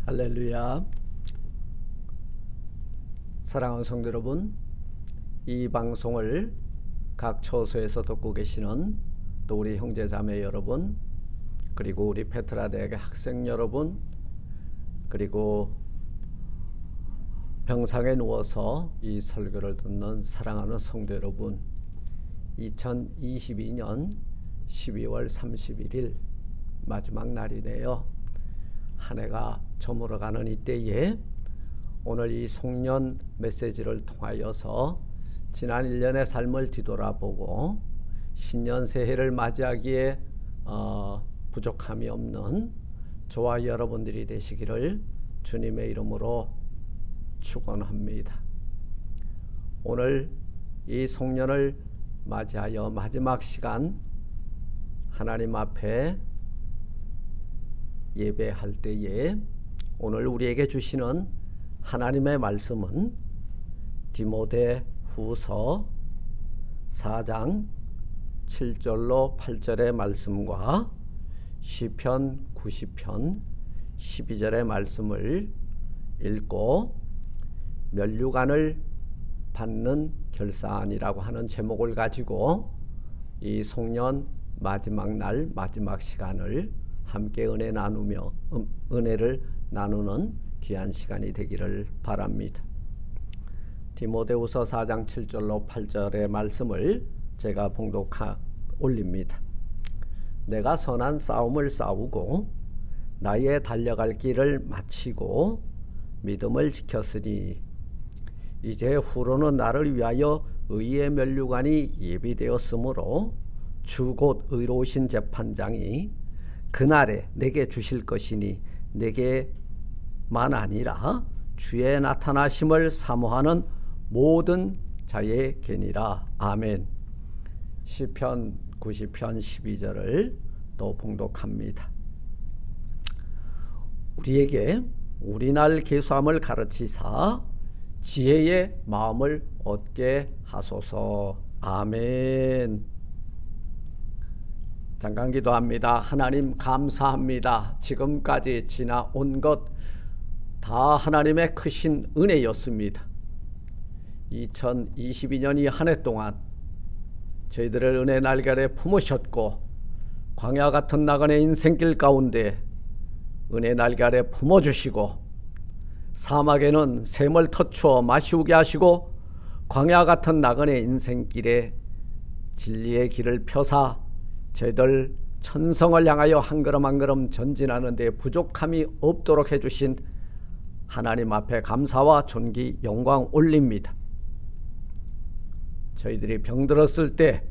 할렐루야. 사랑하는 성도 여러분, 이 방송을 각 처소에서 듣고 계시는 또 우리 형제자매 여러분, 그리고 우리 페트라 대학의 학생 여러분, 그리고 병상에 누워서 이 설교를 듣는 사랑하는 성도 여러분, 2022년 12월 31일 마지막 날이네요. 한 해가 저물어가는 이때에 오늘 이 송년 메시지를 통하여서 지난 1년의 삶을 뒤돌아보고 신년 새해를 맞이하기에 부족함이 없는 저와 여러분들이 되시기를 주님의 이름으로 축원합니다. 오늘 이 송년을 맞이하여 마지막 시간 하나님 앞에 예배할 때에 오늘 우리에게 주시는 하나님의 말씀은 디모데후서 4장 7절로 8절의 말씀과 시편 90편 12절의 말씀을 읽고 면류관을 받는 결산이라고 하는 제목을 가지고 이 송년 마지막 날 마지막 시간을 함께 은혜를 나누는 귀한 시간이 되기를 바랍니다. 디모데후서 4장 7절로 8절의 말씀을 제가 봉독하 올립니다. 내가 선한 싸움을 싸우고 나의 달려갈 길을 마치고 믿음을 지켰으니 이제 후로는 나를 위하여 의의 면류관이 예비되었으므로 주 곧 의로우신 재판장이 그날에 내게 주실 것이니 내게만 아니라 주의 나타나심을 사모하는 모든 자에게니라. 아멘. 시편 90편 12절을 또 봉독합니다. 우리에게 우리날 계수함을 가르치사 지혜의 마음을 얻게 하소서. 아멘. 잠깐 기도합니다. 하나님 감사합니다. 지금까지 지나온 것 다 하나님의 크신 은혜였습니다. 2022년 이 한 해 동안 저희들을 은혜 날개에 품으셨고 광야 같은 나그네 인생길 가운데 은혜 날개 아래 품어주시고 사막에는 샘을 터추어 마시우게 하시고 광야 같은 나그네 인생길에 진리의 길을 펴사 저희들 천성을 향하여 한 걸음 한 걸음 전진하는 데 부족함이 없도록 해주신 하나님 앞에 감사와 존귀 영광 올립니다. 저희들이 병들었을 때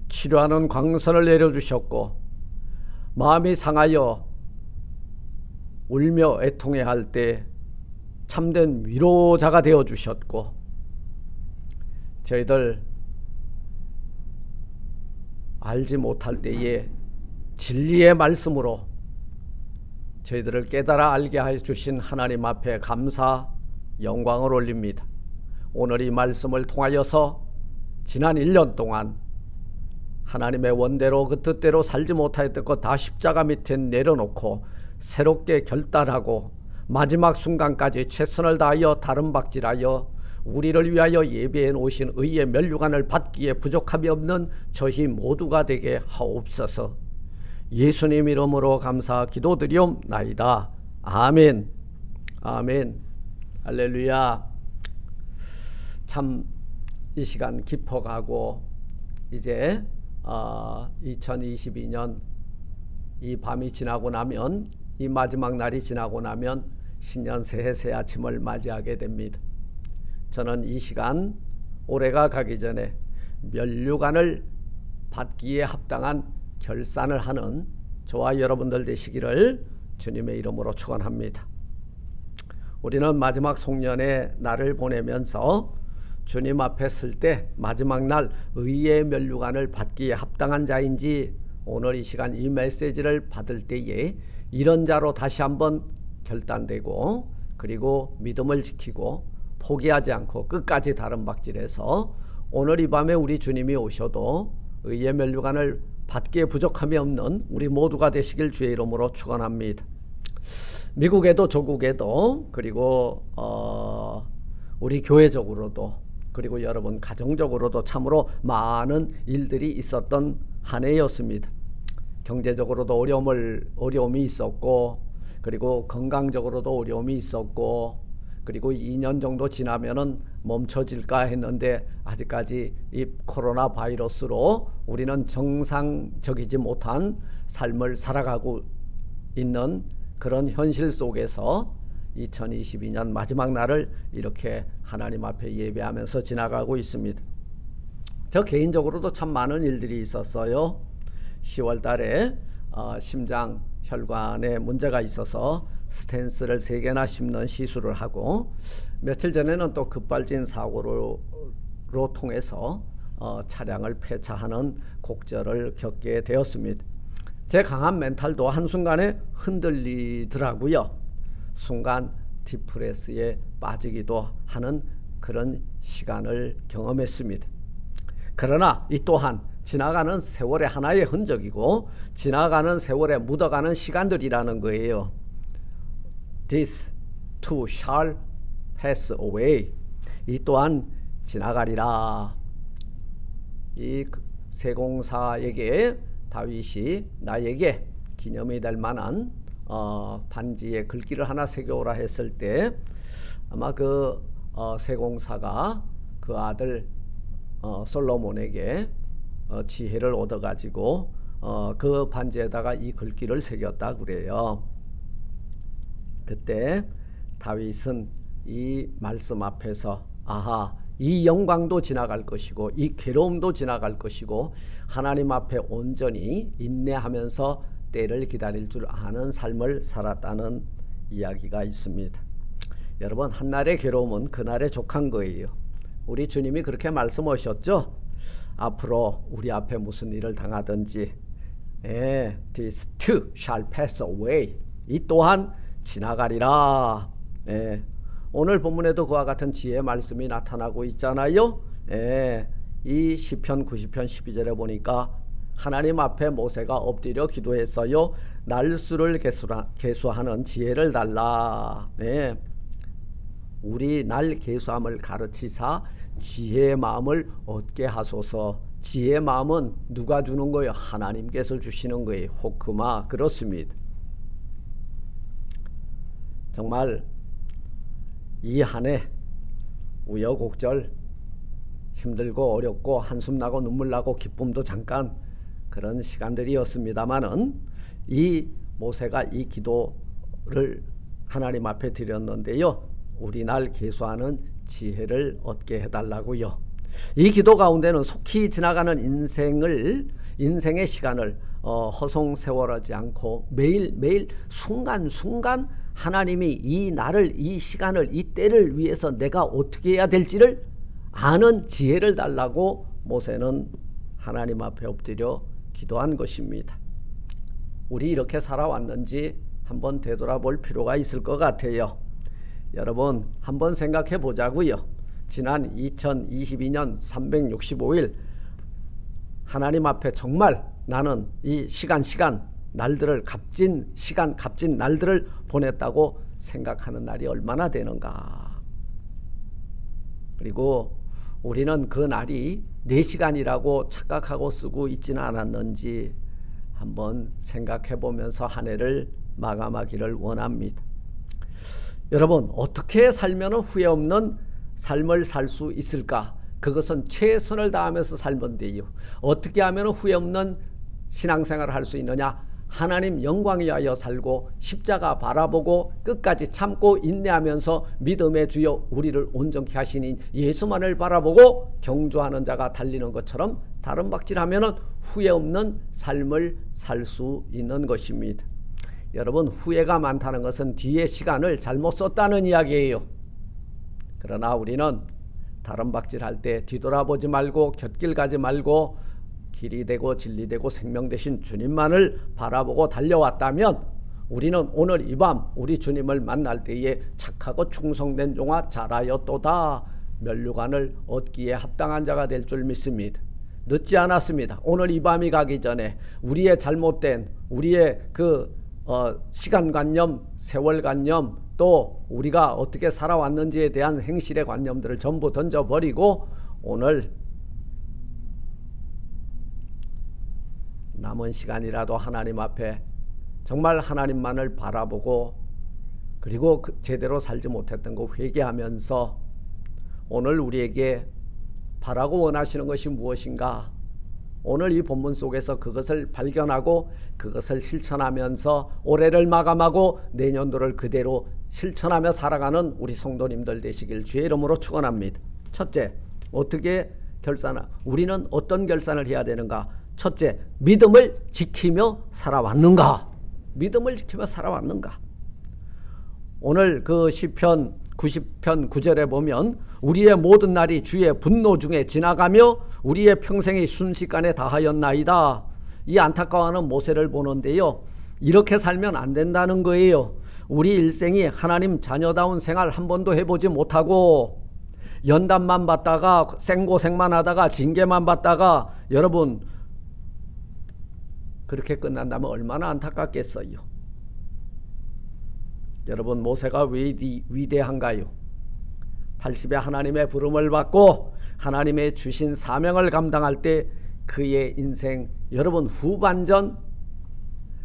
치료하는 광선을 내려주셨고 마음이 상하여 울며 애통해 할 때 참된 위로자가 되어주셨고 저희들 알지 못할 때에 진리의 말씀으로 저희들을 깨달아 알게 해주신 하나님 앞에 감사 영광을 올립니다. 오늘 이 말씀을 통하여서 지난 1년 동안 하나님의 원대로 그 뜻대로 살지 못하였던 것 다 십자가 밑에 내려놓고 새롭게 결단하고 마지막 순간까지 최선을 다하여 다름박질하여 우리를 위하여 예배해 놓으신 의의 면류관을 받기에 부족함이 없는 저희 모두가 되게 하옵소서. 예수님 이름으로 감사 기도드리옵나이다. 아멘. 아멘. 할렐루야. 참 이 시간 깊어가고 이제 2022년 이 밤이 지나고 나면 이 마지막 날이 지나고 나면 신년 새해 새 아침을 맞이하게 됩니다. 저는 이 시간 올해가 가기 전에 면류관을 받기에 합당한 결산을 하는 저와 여러분들 되시기를 주님의 이름으로 축원합니다. 우리는 마지막 송년의 날을 보내면서 주님 앞에 설 때 마지막 날 의의 면류관을 받기에 합당한 자인지 오늘 이 시간 이 메시지를 받을 때에 이런 자로 다시 한번 결단되고 그리고 믿음을 지키고 포기하지 않고 끝까지 다름박질해서 오늘 이 밤에 우리 주님이 오셔도 의의 면류관을 받기에 부족함이 없는 우리 모두가 되시길 주의 이름으로 축원합니다. 미국에도 조국에도 그리고 우리 교회적으로도 그리고 여러분 가정적으로도 참으로 많은 일들이 있었던 한 해였습니다. 경제적으로도 어려움이 있었고 그리고 건강적으로도 어려움이 있었고 그리고 2년 정도 지나면은 멈춰질까 했는데 아직까지 이 코로나 바이러스로 우리는 정상적이지 못한 삶을 살아가고 있는 그런 현실 속에서 2022년 마지막 날을 이렇게 하나님 앞에 예배하면서 지나가고 있습니다. 저 개인적으로도 참 많은 일들이 있었어요. 10월 달에 심장 혈관에 문제가 있어서 스텐스를 3개나 심는 시술을 하고 며칠 전에는 또 급발진 사고로 통해서 차량을 폐차하는 곡절을 겪게 되었습니다. 제 강한 멘탈도 한순간에 흔들리더라고요. 순간 디프레스에 빠지기도 하는 그런 시간을 경험했습니다. 그러나 이 또한 지나가는 세월의 하나의 흔적이고 지나가는 세월에 묻어가는 시간들이라는 거예요. This too shall pass away. 이 또한 지나가리라. 이 세공사에게 다윗이 나에게 기념이 될 만한 반지에 글귀를 하나 새겨오라 했을 때 아마 그 세공사가 그 아들 솔로몬에게 지혜를 얻어가지고 그 반지에다가 이 글귀를 새겼다 그래요. 그때 다윗은 이 말씀 앞에서 아하, 이 영광도 지나갈 것이고 이 괴로움도 지나갈 것이고 하나님 앞에 온전히 인내하면서 때를 기다릴 줄 아는 삶을 살았다는 이야기가 있습니다. 여러분, 한날의 괴로움은 그날에 족한 거예요. 우리 주님이 그렇게 말씀하셨죠. 앞으로 우리 앞에 무슨 일을 당하든지 This too shall pass away. 이 또한 지나가리라. 오늘 본문에도 그와 같은 지혜의 말씀이 나타나고 있잖아요. 이 시편 90편 12절에 보니까 하나님 앞에 모세가 엎드려 기도했어요. 날수를 계수하는 지혜를 달라. 우리 날 계수함을 가르치사 지혜의 마음을 얻게 하소서. 지혜의 마음은 누가 주는 거예요? 하나님께서 주시는 거예요. 호크마. 그렇습니다. 정말 이 한 해 우여곡절 힘들고 어렵고 한숨 나고 눈물 나고 기쁨도 잠깐 그런 시간들이었습니다마는 이 모세가 이 기도를 하나님 앞에 드렸는데요. 우리 날 계수하는 지혜를 얻게 해달라고요. 이 기도 가운데는 속히 지나가는 인생의 시간을 허송세월하지 않고 매일매일 순간순간 하나님이 이 날을, 이 시간을, 이 때를 위해서 내가 어떻게 해야 될지를 아는 지혜를 달라고 모세는 하나님 앞에 엎드려 기도한 것입니다. 우리 이렇게 살아왔는지 한번 되돌아볼 필요가 있을 것 같아요. 여러분 한번 생각해 보자고요. 지난 2022년 365일 하나님 앞에 정말 나는 이 시간 날들을 값진 시간 값진 날들을 보냈다고 생각하는 날이 얼마나 되는가. 그리고 우리는 그 날이 4시간이라고 착각하고 쓰고 있지는 않았는지 한번 생각해 보면서 한 해를 마감하기를 원합니다. 여러분 어떻게 살면 후회 없는 삶을 살 수 있을까? 그것은 최선을 다하면서 살면 돼요. 어떻게 하면 후회 없는 신앙생활을 할 수 있느냐? 하나님 영광 위하여 살고 십자가 바라보고 끝까지 참고 인내하면서 믿음의 주여 우리를 온전케 하시니 예수만을 바라보고 경주하는 자가 달리는 것처럼 다른 박질하면 후회 없는 삶을 살 수 있는 것입니다. 여러분 후회가 많다는 것은 뒤의 시간을 잘못 썼다는 이야기예요. 그러나 우리는 다른 박질할 때 뒤돌아보지 말고 곁길 가지 말고 길이 되고 진리 되고 생명 되신 주님만을 바라보고 달려왔다면 우리는 오늘 이 밤 우리 주님을 만날 때에 착하고 충성된 종아 잘하였도다 면류관을 얻기에 합당한 자가 될 줄 믿습니다. 늦지 않았습니다. 오늘 이 밤이 가기 전에 우리의 잘못된 우리의 그 시간관념, 세월관념, 또 우리가 어떻게 살아왔는지에 대한 행실의 관념들을 전부 던져버리고 오늘 남은 시간이라도 하나님 앞에 정말 하나님만을 바라보고 그리고 제대로 살지 못했던 거 회개하면서 오늘 우리에게 바라고 원하시는 것이 무엇인가, 오늘 이 본문 속에서 그것을 발견하고 그것을 실천하면서 올해를 마감하고 내년도를 그대로 실천하며 살아가는 우리 성도님들 되시길 주의 이름으로 축원합니다. 첫째, 어떻게 우리는 어떤 결산을 해야 되는가? 첫째, 믿음을 지키며 살아왔는가? 믿음을 지키며 살아왔는가? 오늘 그 시편 90편 9절에 보면 우리의 모든 날이 주의 분노 중에 지나가며 우리의 평생이 순식간에 다하였나이다. 이 안타까워하는 모세를 보는데요, 이렇게 살면 안 된다는 거예요. 우리 일생이 하나님 자녀다운 생활 한 번도 해보지 못하고 연단만 받다가 생고생만 하다가 징계만 받다가 여러분 그렇게 끝난다면 얼마나 안타깝겠어요. 여러분, 모세가 왜 위대한가요? 80에 하나님의 부름을 받고 하나님의 주신 사명을 감당할 때 그의 인생, 여러분 후반전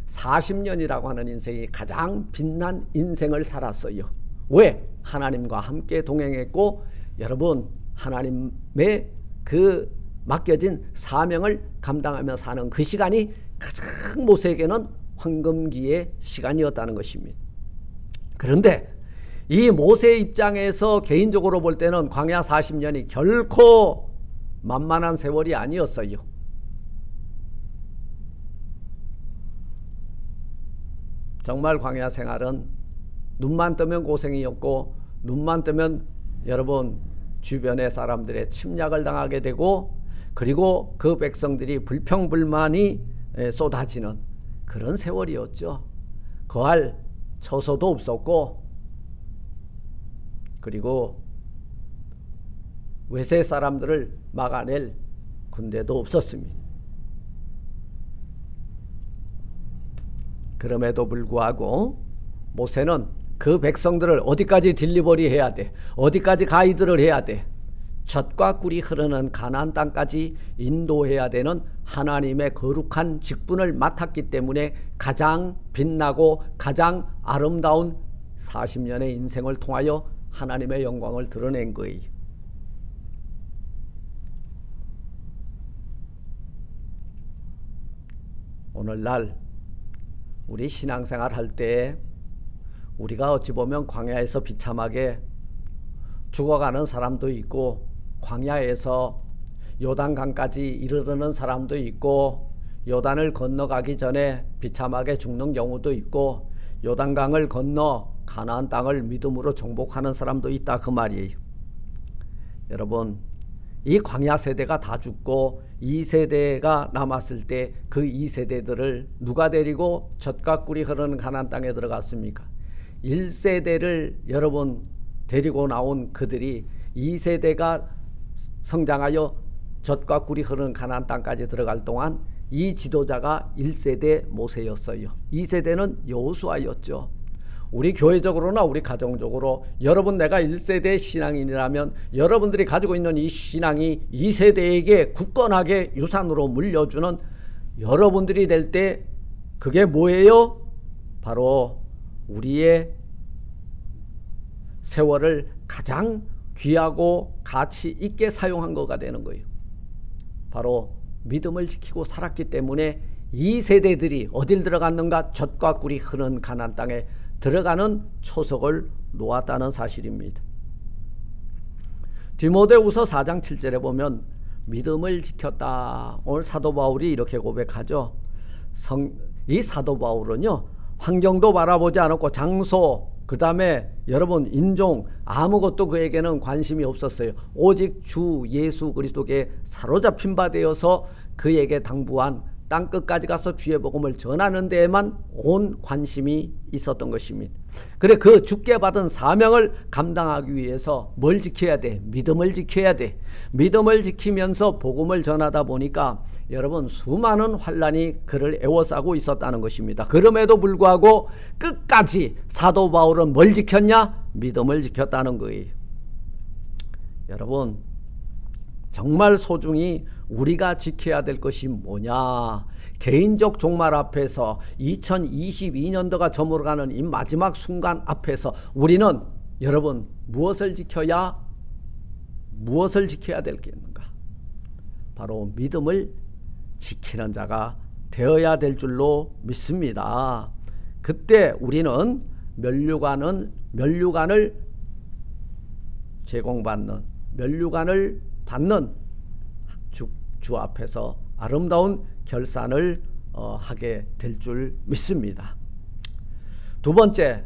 40년이라고 하는 인생이 가장 빛난 인생을 살았어요. 왜? 하나님과 함께 동행했고 여러분 하나님의 그 맡겨진 사명을 감당하며 사는 그 시간이 가장 모세에게는 황금기의 시간이었다는 것입니다. 그런데 이 모세의 입장에서 개인적으로 볼 때는 광야 40년이 결코 만만한 세월이 아니었어요. 정말 광야 생활은 눈만 뜨면 고생이었고 눈만 뜨면 여러분 주변의 사람들의 침략을 당하게 되고 그리고 그 백성들이 불평불만이 쏟아지는 그런 세월이었죠. 거할 처소도 없었고 그리고 외세 사람들을 막아낼 군대도 없었습니다. 그럼에도 불구하고 모세는 그 백성들을 어디까지 딜리버리 해야 돼? 어디까지 가이드를 해야 돼? 젖과 꿀이 흐르는 가나안 땅까지 인도해야 되는 하나님의 거룩한 직분을 맡았기 때문에 가장 빛나고 가장 아름다운 40년의 인생을 통하여 하나님의 영광을 드러낸 거예요. 오늘날 우리 신앙생활 할 때 우리가 어찌 보면 광야에서 비참하게 죽어가는 사람도 있고 광야에서 요단강까지 이르르는 사람도 있고 요단을 건너가기 전에 비참하게 죽는 경우도 있고 요단강을 건너 가나안 땅을 믿음으로 정복하는 사람도 있다 그 말이에요. 여러분, 이 광야 세대가 다 죽고 2세대가 남았을 때 그 2세대들을 누가 데리고 젖과 꿀이 흐르는 가나안 땅에 들어갔습니까? 1세대를 여러분 데리고 나온 그들이 2세대가 성장하여 젖과 꿀이 흐르는 가나안 땅까지 들어갈 동안 이 지도자가 1세대 모세였어요. 2세대는 여호수아였죠. 우리 교회적으로나 우리 가정적으로 여러분 내가 1세대 신앙인이라면 여러분들이 가지고 있는 이 신앙이 2세대에게 굳건하게 유산으로 물려주는 여러분들이 될 때 그게 뭐예요? 바로 우리의 세월을 가장 귀하고 가치 있게 사용한 거가 되는 거예요. 바로 믿음을 지키고 살았기 때문에 이 세대들이 어딜 들어갔는가? 젖과 꿀이 흐르는 가나안 땅에 들어가는 초석을 놓았다는 사실입니다. 디모데후서 4장 7절에 보면 믿음을 지켰다. 오늘 사도 바울이 이렇게 고백하죠. 이 사도 바울은요, 환경도 바라보지 않았고 장소, 그 다음에 여러분 인종 아무것도 그에게는 관심이 없었어요. 오직 주 예수 그리스도께 사로잡힌 바 되어서 그에게 당부한 땅 끝까지 가서 주의 복음을 전하는 데에만 온 관심이 있었던 것입니다. 그래 그 주께 받은 사명을 감당하기 위해서 뭘 지켜야 돼? 믿음을 지켜야 돼. 믿음을 지키면서 복음을 전하다 보니까 여러분 수많은 환난이 그를 에워싸고 있었다는 것입니다. 그럼에도 불구하고 끝까지 사도 바울은 뭘 지켰냐? 믿음을 지켰다는 거예요. 여러분 정말 소중히 우리가 지켜야 될 것이 뭐냐? 개인적 종말 앞에서 2022년도가 저물어가는 이 마지막 순간 앞에서 우리는 여러분 무엇을 지켜야 될 게 있는가? 바로 믿음을 지키는 자가 되어야 될 줄로 믿습니다. 그때 우리는 면류관을 제공받는, 면류관을 받는 주 앞에서 아름다운 결산을 하게 될 줄 믿습니다. 두 번째,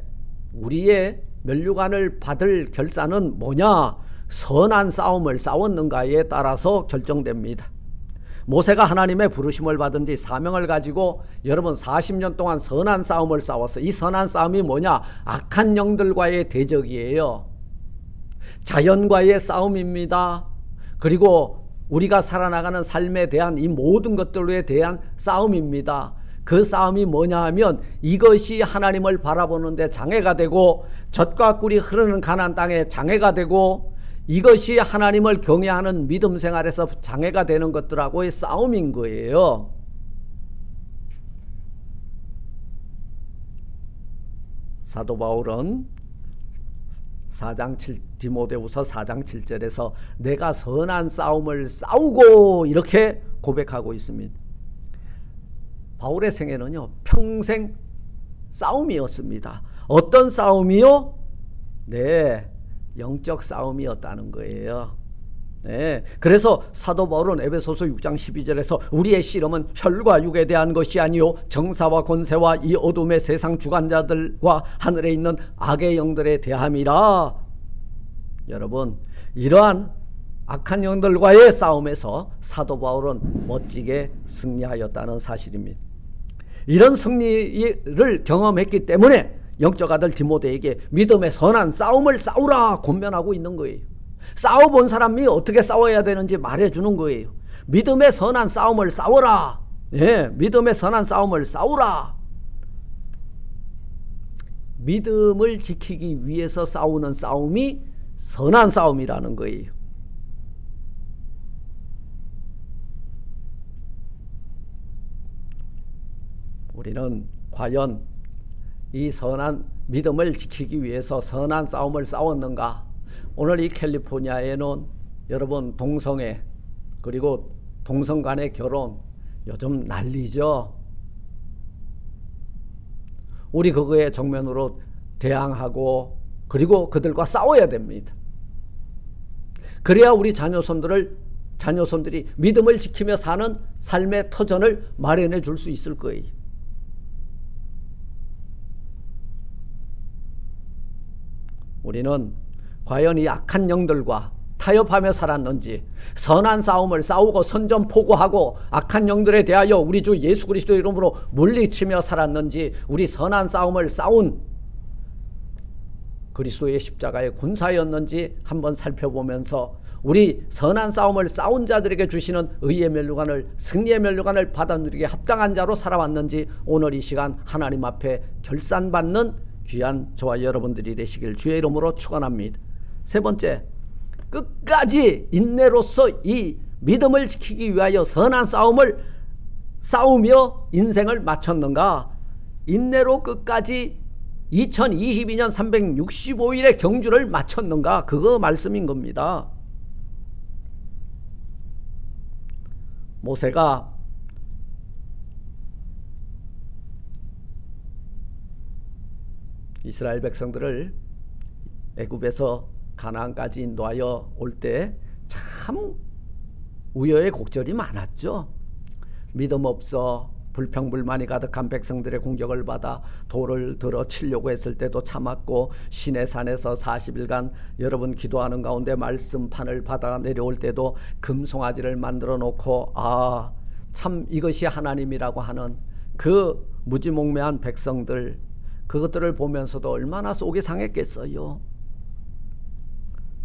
우리의 면류관을 받을 결산은 뭐냐? 선한 싸움을 싸웠는가에 따라서 결정됩니다. 모세가 하나님의 부르심을 받은 뒤 사명을 가지고 여러분 40년 동안 선한 싸움을 싸웠어. 이 선한 싸움이 뭐냐? 악한 영들과의 대적이에요. 자연과의 싸움입니다. 그리고 우리가 살아나가는 삶에 대한 이 모든 것들에 대한 싸움입니다. 그 싸움이 뭐냐 하면 이것이 하나님을 바라보는 데 장애가 되고 젖과 꿀이 흐르는 가나안 땅에 장애가 되고 이것이 하나님을 경외하는 믿음 생활에서 장애가 되는 것들하고의 싸움인 거예요. 사도 바울은 디모데후서 4장 7절에서 내가 선한 싸움을 싸우고 이렇게 고백하고 있습니다. 바울의 생애는요 평생 싸움이었습니다. 어떤 싸움이요? 네, 영적 싸움이었다는 거예요. 네, 그래서 사도 바울은 에베소서 6장 12절에서 우리의 씨름은 혈과 육에 대한 것이 아니요 정사와 권세와 이 어둠의 세상 주관자들과 하늘에 있는 악의 영들에 대함이라. 여러분 이러한 악한 영들과의 싸움에서 사도 바울은 멋지게 승리하였다는 사실입니다. 이런 승리를 경험했기 때문에 영적 아들 디모데에게 믿음의 선한 싸움을 싸우라 권면하고 있는 거예요. 싸워본 사람이 어떻게 싸워야 되는지 말해주는 거예요. 믿음의 선한 싸움을 싸워라. 예, 믿음의 선한 싸움을 싸우라. 믿음을 지키기 위해서 싸우는 싸움이 선한 싸움이라는 거예요. 우리는 과연 이 선한 믿음을 지키기 위해서 선한 싸움을 싸웠는가? 오늘 이 캘리포니아에는 여러분 동성애 그리고 동성 간의 결혼 요즘 난리죠. 우리 그거에 정면으로 대항하고 그리고 그들과 싸워야 됩니다. 그래야 우리 자녀손들이 믿음을 지키며 사는 삶의 터전을 마련해 줄 수 있을 거예요. 우리는 과연 이 악한 영들과 타협하며 살았는지, 선한 싸움을 싸우고 선전포고하고 악한 영들에 대하여 우리 주 예수 그리스도 이름으로 물리치며 살았는지, 우리 선한 싸움을 싸운 그리스도의 십자가의 군사였는지 한번 살펴보면서 우리 선한 싸움을 싸운 자들에게 주시는 의의 면류관을, 승리의 면류관을 받아 누리게 합당한 자로 살아왔는지 오늘 이 시간 하나님 앞에 결산받는 귀한 저와 여러분들이 되시길 주의 이름으로 축원합니다. 세 번째, 끝까지 인내로서 이 믿음을 지키기 위하여 선한 싸움을 싸우며 인생을 마쳤는가? 인내로 끝까지 2022년 365일의 경주를 마쳤는가? 그거 말씀인 겁니다. 모세가 이스라엘 백성들을 애굽에서 가나안까지 인도하여 올 때 참 우여의 곡절이 많았죠. 믿음 없어 불평불만이 가득한 백성들의 공격을 받아 돌을 들어 치려고 했을 때도 참았고, 시내산에서 40일간 여러분 기도하는 가운데 말씀판을 받아 내려올 때도 금송아지를 만들어 놓고 참 이것이 하나님이라고 하는 그 무지몽매한 백성들, 그것들을 보면서도 얼마나 속이 상했겠어요.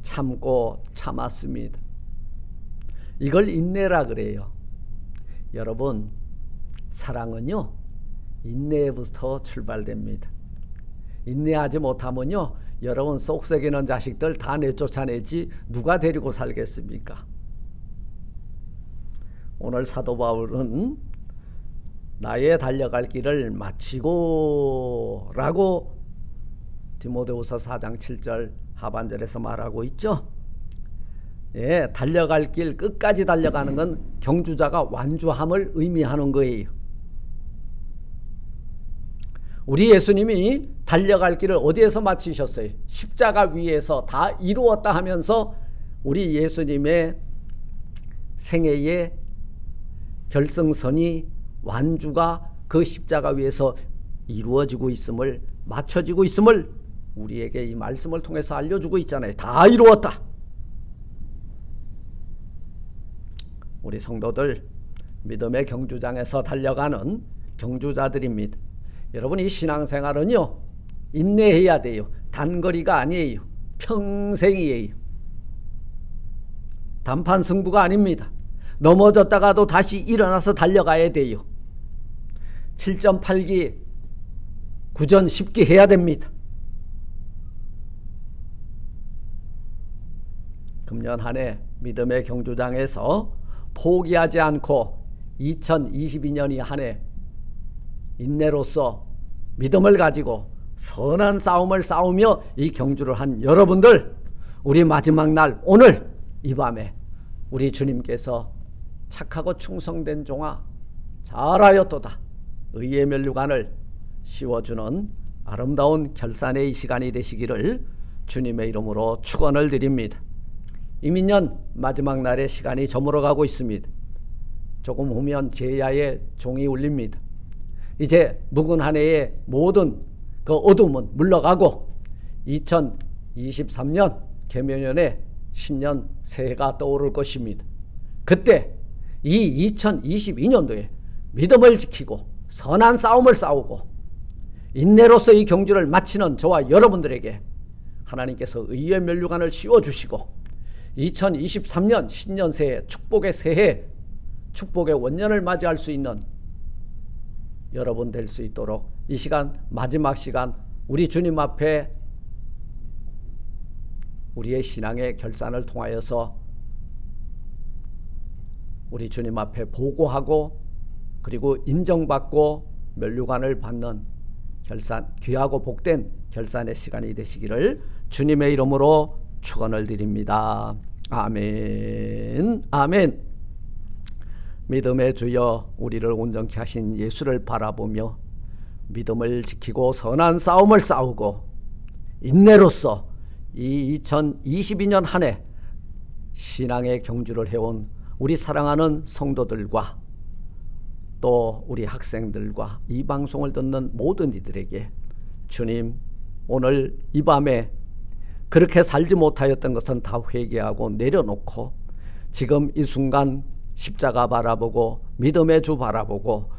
참고 참았습니다. 이걸 인내라 그래요. 여러분, 사랑은요, 인내부터 출발됩니다. 인내하지 못하면요, 여러분 쏙썩이는 자식들 다 내쫓아내지 누가 데리고 살겠습니까? 오늘 사도 바울은 나의 달려갈 길을 마치고 라고 디모데후서 4장 7절 하반절에서 말하고 있죠. 예, 달려갈 길 끝까지 달려가는 건 경주자가 완주함을 의미하는 거예요. 우리 예수님이 달려갈 길을 어디에서 마치셨어요? 십자가 위에서 다 이루었다 하면서 우리 예수님의 생애의 결승선이 완주가 그 십자가 위에서 이루어지고 있음을, 맞춰지고 있음을 우리에게 이 말씀을 통해서 알려주고 있잖아요. 다 이루었다. 우리 성도들, 믿음의 경주장에서 달려가는 경주자들입니다. 여러분, 이 신앙생활은요, 인내해야 돼요. 단거리가 아니에요. 평생이에요. 단판 승부가 아닙니다. 넘어졌다가도 다시 일어나서 달려가야 돼요. 7.8기 9전 10기 해야 됩니다. 금년 한 해 믿음의 경주장에서 포기하지 않고 2022년이 한 해 인내로서 믿음을 가지고 선한 싸움을 싸우며 이 경주를 한 여러분들, 우리 마지막 날 오늘 이 밤에 우리 주님께서 착하고 충성된 종아 잘하였도다 의의 면류관을 씌워주는 아름다운 결산의 시간이 되시기를 주님의 이름으로 축원을 드립니다. 이민년 마지막 날의 시간이 저물어가고 있습니다. 조금 후면 제야의 종이 울립니다. 이제 묵은 한 해의 모든 그 어둠은 물러가고 2023년 계명년에 신년 새해가 떠오를 것입니다. 그때 이 2022년도에 믿음을 지키고 선한 싸움을 싸우고 인내로서 이 경주를 마치는 저와 여러분들에게 하나님께서 의의 면류관을 씌워주시고 2023년 신년 새해, 축복의 새해, 축복의 원년을 맞이할 수 있는 여러분 될 수 있도록 이 시간, 마지막 시간 우리 주님 앞에 우리의 신앙의 결산을 통하여서 우리 주님 앞에 보고하고 그리고 인정받고 면류관을 받는 결산, 귀하고 복된 결산의 시간이 되시기를 주님의 이름으로 축원을 드립니다. 아멘. 아멘. 믿음의 주여, 우리를 온전케 하신 예수를 바라보며 믿음을 지키고 선한 싸움을 싸우고 인내로서 이 2022년 한 해 신앙의 경주를 해온 우리 사랑하는 성도들과 또 우리 학생들과 이 방송을 듣는 모든 이들에게 주님, 오늘 이 밤에 그렇게 살지 못하였던 것은 다 회개하고 내려놓고 지금 이 순간 십자가 바라보고 믿음의 주 바라보고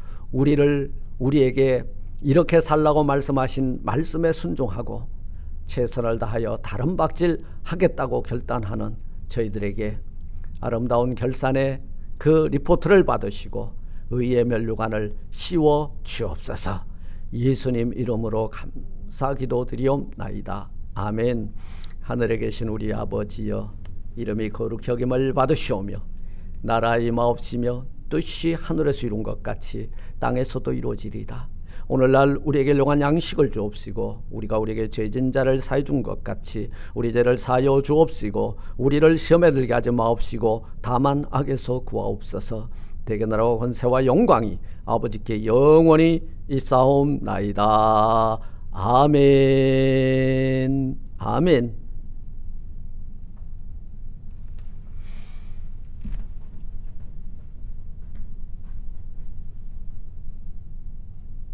우리에게 이렇게 살라고 말씀하신 말씀에 순종하고 최선을 다하여 다른 박질 하겠다고 결단하는 저희들에게 아름다운 결산의 그 리포트를 받으시고 의의 면류관을 씌워 주옵소서. 예수님 이름으로 감사 기도드리옵나이다. 아멘. 하늘에 계신 우리 아버지여, 이름이 거룩히 여김을 받으시오며 나라의 임하옵시며 뜻이 하늘에서 이룬 것 같이 땅에서도 이루어지리이다. 오늘날 우리에게 일용할 양식을 주옵시고 우리가 우리에게 죄진 자를 사해 준 것 같이 우리 죄를 사하여 주옵시고 우리를 시험에 들게 하지 마옵시고 다만 악에서 구하옵소서. 대개 나라와 권세와 영광이 아버지께 영원히 있사옵나이다. 아멘. 아멘.